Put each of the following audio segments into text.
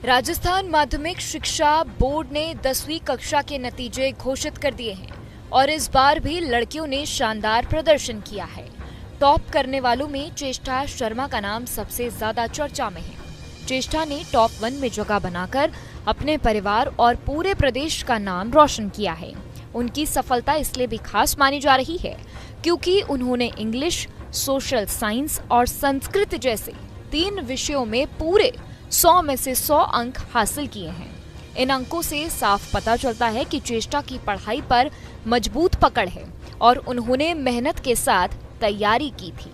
राजस्थान माध्यमिक शिक्षा बोर्ड ने 10वीं कक्षा के नतीजे घोषित कर दिए हैं और इस बार भी लड़कियों ने शानदार प्रदर्शन किया है। टॉप करने वालों में चेष्टा शर्मा का नाम सबसे ज्यादा चर्चा में है। चेष्टा ने टॉप 1 में जगह बनाकर अपने परिवार और पूरे प्रदेश का नाम रोशन किया है। उनकी सफलता इसलिए भी खास मानी जा रही है क्योंकि उन्होंने इंग्लिश, सोशल साइंस और संस्कृत जैसे 3 विषयों में पूरे 100 में से 100 अंक हासिल किए हैं। इन अंकों से साफ पता चलता है कि चेष्टा की पढ़ाई पर मजबूत पकड़ है और उन्होंने मेहनत के साथ तैयारी की थी।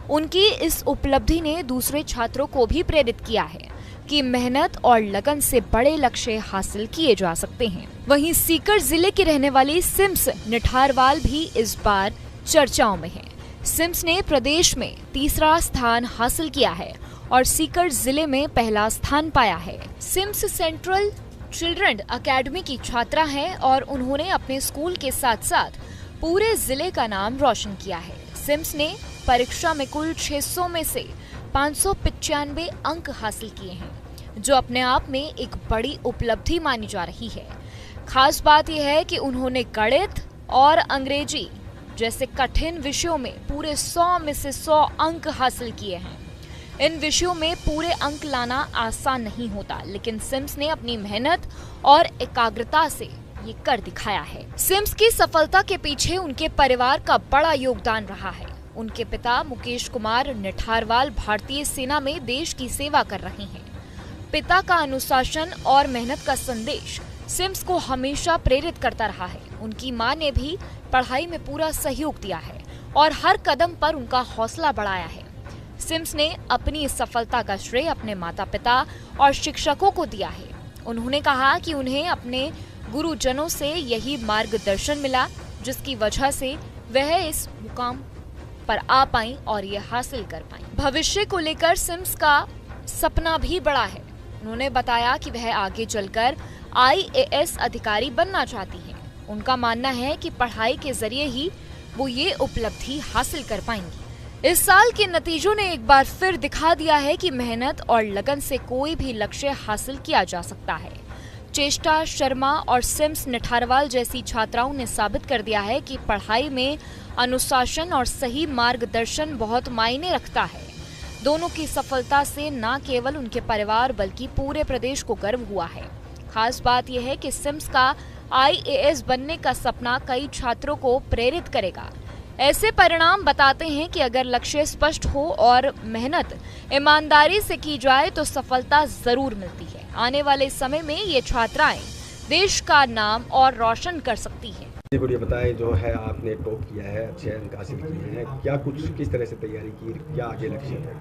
उनकी इस उपलब्धि ने दूसरे छात्रों को भी प्रेरित किया है कि मेहनत और लगन से बड़े लक्ष्य हासिल किए जा सकते हैं। वहीं सीकर जिले की रहने वाली सिम्स निठारवाल भी इस बार चर्चाओं में है। सिम्स ने प्रदेश में तीसरा स्थान हासिल किया है और सीकर जिले में पहला स्थान पाया है। सिम्स सेंट्रल चिल्ड्रन अकेडमी की छात्रा हैं और उन्होंने अपने स्कूल के साथ साथ पूरे जिले का नाम रोशन किया है। सिम्स ने परीक्षा में कुल 600 में से 595 अंक हासिल किए हैं, जो अपने आप में एक बड़ी उपलब्धि मानी जा रही है। खास बात यह है कि उन्होंने गणित और अंग्रेजी जैसे कठिन विषयों में पूरे 100 में से 100 अंक हासिल किए हैं। इन विषयों में पूरे अंक लाना आसान नहीं होता, लेकिन सिम्स ने अपनी मेहनत और एकाग्रता से ये कर दिखाया है। सिम्स की सफलता के पीछे उनके परिवार का बड़ा योगदान रहा है। उनके पिता मुकेश कुमार निठारवाल भारतीय सेना में देश की सेवा कर रहे हैं। पिता का अनुशासन और मेहनत का संदेश सिम्स को हमेशा प्रेरित करता रहा है। उनकी मां ने भी पढ़ाई में पूरा सहयोग दिया है और हर कदम पर उनका हौसला बढ़ाया है। सिम्स ने अपनी इस सफलता का श्रेय अपने माता पिता और शिक्षकों को दिया है। उन्होंने कहा कि उन्हें अपने गुरुजनों से यही मार्गदर्शन मिला, जिसकी वजह से वह इस मुकाम पर आ पाई और ये हासिल कर पाई। भविष्य को लेकर सिम्स का सपना भी बड़ा है। उन्होंने बताया कि वह आगे चलकर IAS अधिकारी बनना चाहती हैं। उनका मानना है कि पढ़ाई के जरिए ही वो ये उपलब्धि हासिल कर पाएंगी। इस साल के नतीजों ने एक बार फिर दिखा दिया है कि मेहनत और लगन से कोई भी लक्ष्य हासिल किया जा सकता है। चेष्टा शर्मा और सिम्स निठारवाल जैसी छात्राओं ने साबित कर दिया है कि पढ़ाई में अनुशासन और सही मार्गदर्शन बहुत मायने रखता है। दोनों की सफलता से न केवल उनके परिवार बल्कि पूरे प्रदेश को गर्व हुआ है। खास बात यह है कि सिम्स का IAS बनने का सपना कई छात्रों को प्रेरित करेगा। ऐसे परिणाम बताते हैं कि अगर लक्ष्य स्पष्ट हो और मेहनत ईमानदारी से की जाए तो सफलता जरूर मिलती है। आने वाले समय में ये छात्राएं देश का नाम और रोशन कर सकती हैं। जी बढ़िया बताएं, जो है आपने टॉप किया है, अच्छे अंक हासिल किए हैं, क्या कुछ किस तरह से तैयारी की, क्या आगे लक्ष्य है?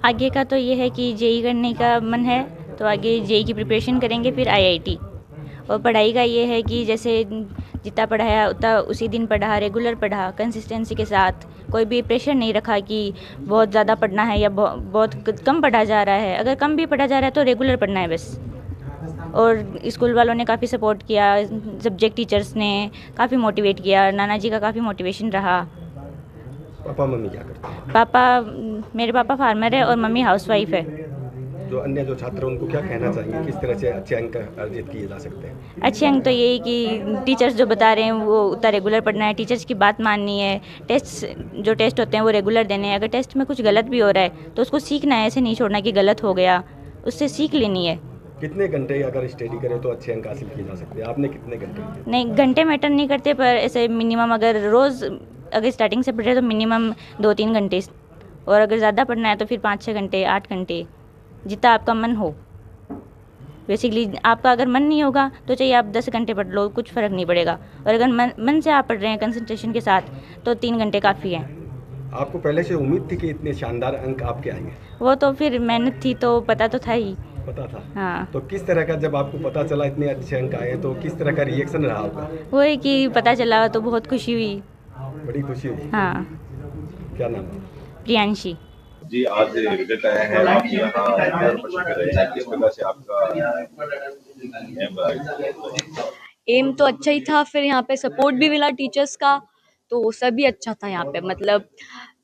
आगे का तो ये है कि जेई करने का मन है, तो आगे जेई की प्रिपरेशन करेंगे, फिर IIT। और पढ़ाई का ये है कि जैसे जितना पढ़ाया उतना उसी दिन पढ़ा, रेगुलर पढ़ा, कंसिस्टेंसी के साथ। कोई भी प्रेशर नहीं रखा कि बहुत ज़्यादा पढ़ना है या बहुत कम पढ़ा जा रहा है। अगर कम भी पढ़ा जा रहा है तो रेगुलर पढ़ना है बस। और स्कूल वालों ने काफ़ी सपोर्ट किया, सब्जेक्ट टीचर्स ने काफ़ी मोटिवेट किया, नाना जी का काफ़ी मोटिवेशन रहा। पापा मम्मी क्या करते हैं? मेरे पापा फार्मर है और मम्मी हाउसवाइफ है। जो अन्य जो छात्र हैं उनको क्या कहना चाहिए, किस तरह से अच्छे अंक अर्जित किए जा सकते हैं? अच्छे अंक तो यही कि टीचर्स जो बता रहे हैं वो उतना रेगुलर पढ़ना है, टीचर्स की बात माननी है, जो टेस्ट होते हैं वो रेगुलर देने हैं। अगर टेस्ट में कुछ गलत भी हो रहा है तो उसको सीखना है, ऐसे नहीं छोड़ना कि गलत हो गया, उससे सीख लेनी है। कितने घंटे अगर स्टडी करें तो अच्छे अंक हासिल किए जा सकते हैं? आपने कितने घंटे किए? नहीं, घंटे मैटर नहीं करते, पर ऐसे मिनिमम अगर रोज़ अगर स्टार्टिंग से पढ़ रहे तो मिनिमम 2-3 घंटे, और अगर ज़्यादा पढ़ना है तो फिर 5-6 घंटे, 8 घंटे, जितना आपका मन हो। बेसिकली आपका अगर मन नहीं होगा तो चाहिए आप 10 घंटे पढ़ लो, कुछ फ़र्क नहीं पड़ेगा। और अगर मन से आप पढ़ रहे हैं कंसंट्रेशन के साथ तो 3 घंटे काफ़ी हैं। आपको पहले से उम्मीद थी कि इतने शानदार अंक आपके आएंगे? वो तो फिर मेहनत थी तो पता तो था ही। पता था? हाँ। तो किस तरह का, जब आपको पता चला इतने अच्छे अंक आए, तो किस तरह का रिएक्शन रहा होगा? वो है कि पता चला तो बहुत खुशी हुई। बड़ी खुशी हुई? हाँ। क्या नाम है? प्रियांशी। जी, आज रिजल्ट आया है, आप यहाँ प्रदर्शन कर रहे हैं, किस प्रकार से आपका एम रहा? एम तो अच्छा ही था, फिर यहाँ पे सपोर्ट भी मिला टीचर्स का, तो सभी अच्छा था यहाँ पे। मतलब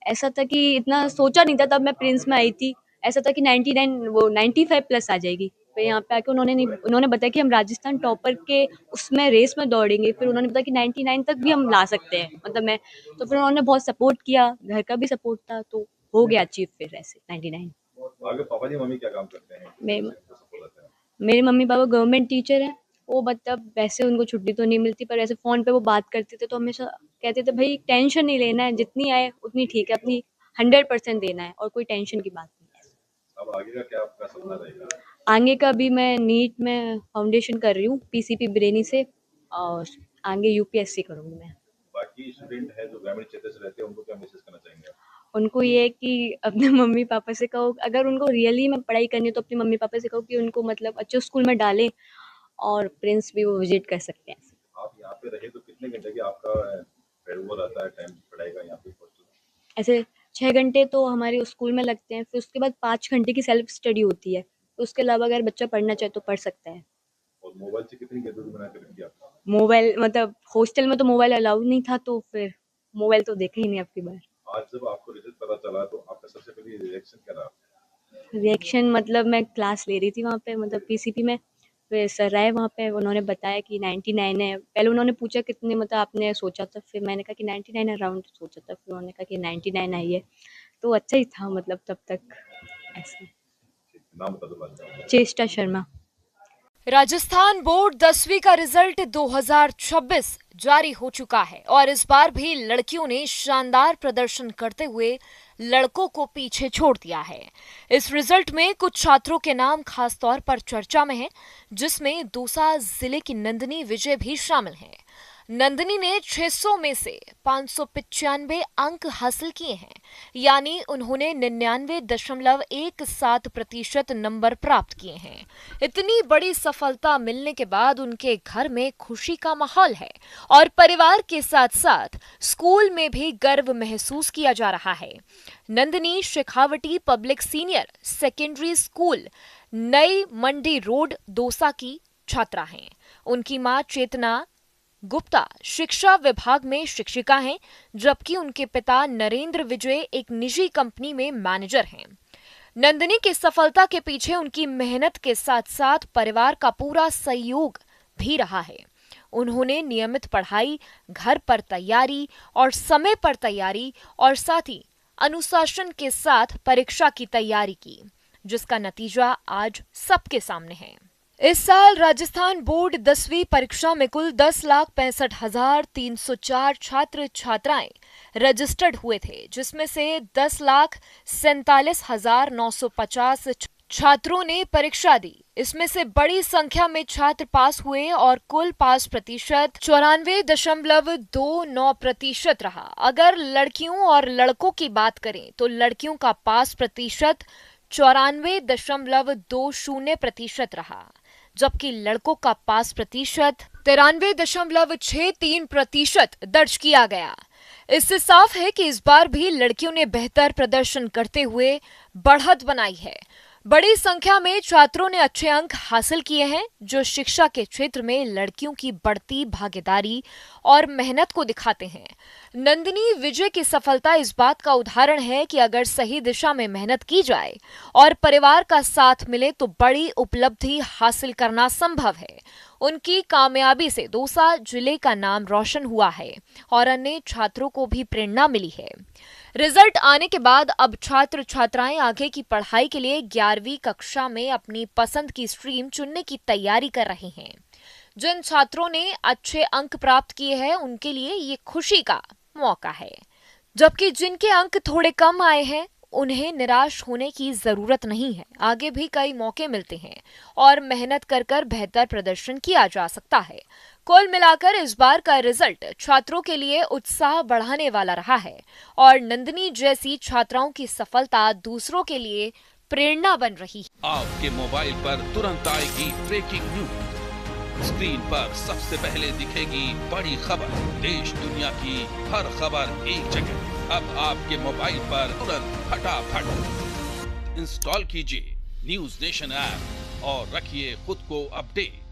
ऐसा था कि इतना सोचा नहीं था, तब मैं प्रिंस में आई थी, ऐसा था कि 99 वो 95 प्लस आ जाएगी, फिर यहाँ पे आके उन्होंने बताया कि हम राजस्थान टॉपर के उसमें रेस में दौड़ेंगे। फिर उन्होंने बताया कि 99 तक भी हम ला सकते हैं, मतलब मैं तो फिर उन्होंने बहुत सपोर्ट किया, घर का भी सपोर्ट था, तो हो गया अचीव फिर ऐसे 99। आगे पापा जी मम्मी क्या काम करते हैं? मैं इनको सपोर्ट आता है। मेरे मम्मी पापा गवर्नमेंट टीचर हैं। वो मतलब वैसे उनको छुट्टी तो नहीं मिलती, पर ऐसे फ़ोन पे वो बात करते थे तो हमेशा कहते थे भाई टेंशन नहीं लेना है, जितनी आए उतनी ठीक है, अपनी 100% देना है और कोई टेंशन की बात नहीं है। अब आगे का क्या आपका सपना रहेगा? आगे का भी मैं नीट में फाउंडेशन कर रही हूँ पीसीपी बरेली से, और आगे यूपीएससी करूँगी मैं। बाकी स्टूडेंट है जो ग्रामीण क्षेत्र से रहते हैं उनको क्या मैसेज करना चाहेंगे आप? उनको ये है कि अपने मम्मी पापा से कहो, अगर उनको रियली में पढ़ाई करनी है तो अपने मम्मी पापा से कहो कि उनको मतलब अच्छे स्कूल में डालें, और प्रिंस भी वो विजिट कर सकते हैं। आप यहाँ पे रहे तो कितने घंटे की आपका वो रहता है टाइम पढ़ाई का यहाँ पे हॉस्टल में? ऐसे 6 घंटे तो हमारे स्कूल में लगते हैं, फिर उसके बाद 5 घंटे की सेल्फ स्टडी होती है। तो उसके अलावा अगर बच्चा पढ़ना चाहे तो पढ़ सकता है। और मोबाइल से कितनी दूरी बना के रखी आपका? मोबाइल मतलब हॉस्टल में तो मोबाइल अलाउड नहीं था, तो फिर मोबाइल तो देखा ही नहीं अब की बार। आज जब आपको रिजल्ट पता चला तो आपका सबसे पहले रिएक्शन क्या रहा? रिएक्शन मतलब मैं क्लास ले रही थी वहाँ पे, मतलब पीसीपी में, फिर सर आए वहाँ पे, उन्होंने बताया कि 99 है। पहले उन्होंने पूछा कितने मतलब आपने सोचा था, फिर मैंने कहा कि 99 अराउंड सोचा था, फिर उन्होंने कहा कि 99 आई है, तो अच्छा ही था मतलब तब तक ऐसा। नाम बता दो बाद में। चेष्टा शर्मा। राजस्थान बोर्ड 10वीं का रिजल्ट 2026 जारी हो चुका है और इस बार भी लड़कियों ने शानदार प्रदर्शन करते हुए लड़कों को पीछे छोड़ दिया है। इस रिजल्ट में कुछ छात्रों के नाम खास तौर पर चर्चा में हैं, जिसमें दौसा जिले की नंदिनी विजय भी शामिल हैं। नंदिनी ने 600 में से 595 अंक हासिल किए हैं, यानी उन्होंने 99.17% नंबर प्राप्त किए हैं। इतनी बड़ी सफलता मिलने के बाद उनके घर में खुशी का माहौल है और परिवार के साथ साथ स्कूल में भी गर्व महसूस किया जा रहा है। Nandini Shekhawati public senior secondary school Nai Mandi road Dausa की छात्रा हैं। उनकी मां चेतना गुप्ता शिक्षा विभाग में शिक्षिका हैं, जबकि उनके पिता नरेंद्र विजय एक निजी कंपनी में मैनेजर हैं। नंदिनी की सफलता के पीछे उनकी मेहनत के साथ साथ परिवार का पूरा सहयोग भी रहा है। उन्होंने नियमित पढ़ाई, घर पर तैयारी और समय पर तैयारी और साथ ही अनुशासन के साथ परीक्षा की तैयारी की, जिसका नतीजा आज सबके सामने है। इस साल राजस्थान बोर्ड 10वीं परीक्षा में कुल 10,65,304 छात्र छात्राएं रजिस्टर्ड हुए थे, जिसमें से 10,47,950 छात्रों ने परीक्षा दी। इसमें से बड़ी संख्या में छात्र पास हुए और कुल पास प्रतिशत 94.29% रहा। अगर लड़कियों और लड़कों की बात करें तो लड़कियों का पास प्रतिशत 94.20% रहा, जबकि लड़कों का पास प्रतिशत 93.63% दर्ज किया गया। इससे साफ है कि इस बार भी लड़कियों ने बेहतर प्रदर्शन करते हुए बढ़त बनाई है। बड़ी संख्या में छात्रों ने अच्छे अंक हासिल किए हैं, जो शिक्षा के क्षेत्र में लड़कियों की बढ़ती भागीदारी और मेहनत को दिखाते हैं। नंदिनी विजय की सफलता इस बात का उदाहरण है कि अगर सही दिशा में मेहनत की जाए और परिवार का साथ मिले तो बड़ी उपलब्धि हासिल करना संभव है। उनकी कामयाबी से दौसा जिले का नाम रोशन हुआ है और अन्य छात्रों को भी प्रेरणा मिली है। रिजल्ट आने के बाद अब छात्र छात्राएं आगे की पढ़ाई के लिए 11वीं कक्षा में अपनी पसंद की स्ट्रीम चुनने की तैयारी कर रहे हैं। जिन छात्रों ने अच्छे अंक प्राप्त किए हैं उनके लिए ये खुशी का मौका है, जबकि जिनके अंक थोड़े कम आए हैं उन्हें निराश होने की जरूरत नहीं है। आगे भी कई मौके मिलते हैं और मेहनत कर कर बेहतर प्रदर्शन किया जा सकता है। कुल मिलाकर इस बार का रिजल्ट छात्रों के लिए उत्साह बढ़ाने वाला रहा है और नंदिनी जैसी छात्राओं की सफलता दूसरों के लिए प्रेरणा बन रही है। आपके मोबाइल पर तुरंत आएगी ब्रेकिंग न्यूज। स्क्रीन पर सबसे पहले दिखेगी बड़ी खबर। देश दुनिया की हर खबर एक जगह। अब आपके मोबाइल पर तुरंत फटाफट इंस्टॉल कीजिए न्यूज नेशन ऐप और रखिए खुद को अपडेट।